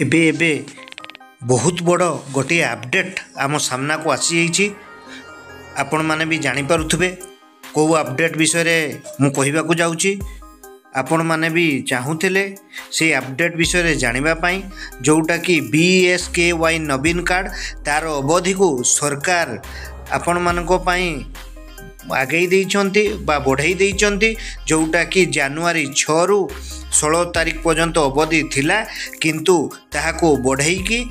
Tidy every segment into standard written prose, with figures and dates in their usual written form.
एबे एबे बहुत बड़ गोटे अपडेट आम सामना को आसी जाइए। आपण माने भी जानी पारुथबे को अपडेट विषय मु कहबा को जाउची। आपण माने भी चाहूले से अपडेट विषय जानिबा पाई जोटा कि BSKY नवीन कार्ड तार अवधि को सरकार आपण मानको पाई आगे देइचंती बा बढ़ाई देइचंती जोटा कि जनवरी 6 रु 16 तारीख पर्यंत अवधि थिला किंतु ताहाको बढ़ाई की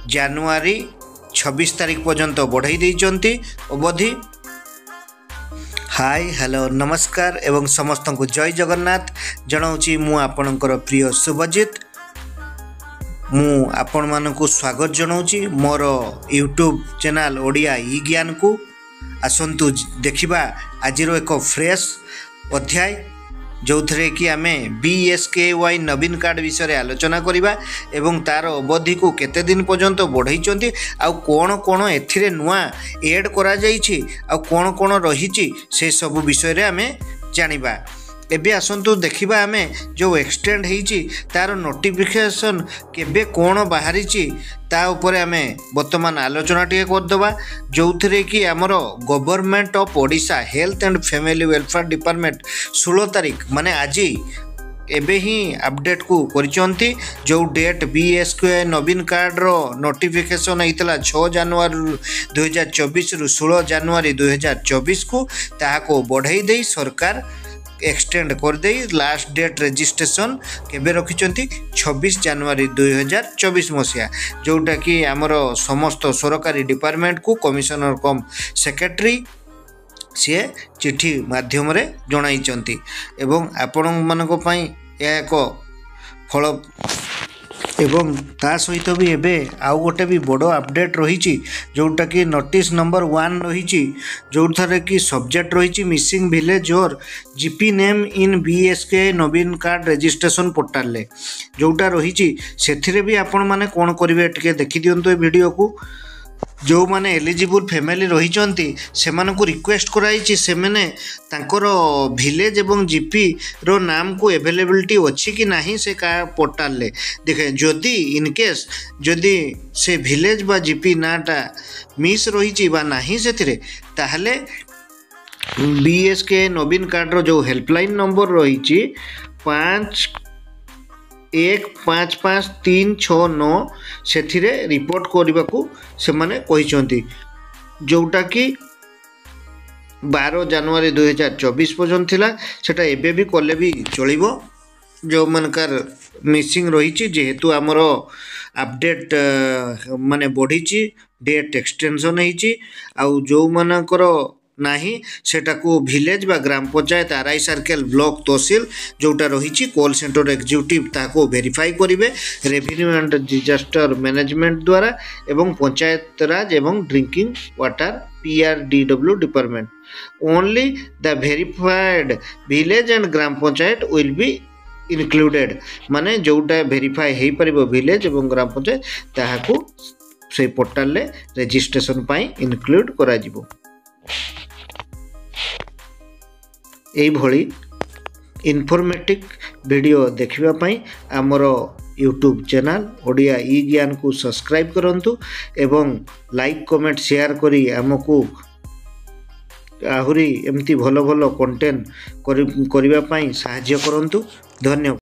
जनवरी 26 तारीख पर्यंत बढ़ाई देइचंती अवधि। हाय हेलो नमस्कार एवं समस्त को जय जगन्नाथ जनाऊँगी मु आपणकर प्रिय शुभजित। मु आपण मानकु स्वागत जनाऊँगी मोर यूट्यूब चैनल ओडिया ई ज्ञान को। आसंतु देखिबा आज एक फ्रेश अध्याय जो थे कि आम BSKY नवीन कार्ड विषय आलोचना करवा एवं तार अवधि को केते दिन पर्यंत बढ़ाई आउ कौन कौन एथिरे नुआ एड करा जाइछि आउ कौन कौन रही से सब विषय आम जानिबा। एबे आसंतु देखिबा आमे जो एक्सटेंड होईची तार नोटिफिकेशन केबे कौन बाहरी ता उपरे आमे वर्तमान आलोचना टिके करदबा जो थे कि आमर government of Odisha health and family welfare department 16 तारीख माने आज एबे ही अपडेट को करिसंती जो डेट BSKY नवीन कार्ड रो नोटिफिकेशन होइतला 6 जनवरी 2024 रु 16 जनवरी 2024 को ताहाको बढ़ाई दे सरकार एक्सटेंड कर दे लास्ट डेट रजिस्ट्रेशन केबे रखिचंती 26 जनवरी 2024 मसिया जोटा कि आमर समस्त सरकारी डिपार्टमेंट को कमिशनर कम सेक्रेटरी सी चिठी माध्यम रे जणाइचंती एवं आपण मानको पई या एक फल एवं ता सहित भी एबे आउ गोटे भी बड़ अपडेट रही जोटा कि नोटिस नंबर 1 रही जो थे कि सब्जेक्ट रही मिसिंग विलेज और GP name in BSKY Naveen card registration portal ले जोटा रही से भी आपण माने कौन करेंगे टे देखी दिंतु वीडियो को। जो माने एलिजिबल फैमिली रही से रिक्वेस्ट कराई से मैंने तांकर विलेज एवं GP रो नाम को अवेलेबिलिटी अच्छी कि नहीं से का पोर्टाल ले देखे जदि इनकेस जदि से विलेज बा GP नाटा मिस रही बा नहीं से ताहले BSKY नवीन कार्ड रो जो हेल्पलाइन नंबर रही 515536 से रिपोर्ट करने को से माने कहिसंती जोटा कि 12 जनवरी 2024 पर्यंत थिला सेटा एबे भी कले भी चलिबो जो मनकार मिसिंग रही जेहेतु आमर अपडेट माने बढ़ी डेट एक्सटेंशन होईची आउ जो मनकर नाही सेटा को विलेज बा ग्राम पंचायत RI सर्कल ब्लॉक तहसील जोटा रही कॉल सेंटर एग्जीक्यूटिव ताको वेरीफाई करेंगे रेवेन्यू एंड डिजास्टर मैनेजमेंट द्वारा एवं पंचायत राज एवं drinking water PRDW department only the verified village and gram panchayat will be included माने जोटा वेरीफाई हो पार विलेज एवं ग्राम पंचायत ताहाको से पोर्टाल ले रजिस्ट्रेशन पाई इनक्लूड करा जिवो। एभली इनफॉर्मेटिव वीडियो देखिबा पाई आमर यूट्यूब चैनल ओडिया ई ज्ञान को सब्सक्राइब करंतु एवं लाइक कमेंट शेयर करी आमको आहुरी एमती भलो भलो कंटेंट करबा पाई सहायता करंतु। धन्यवाद।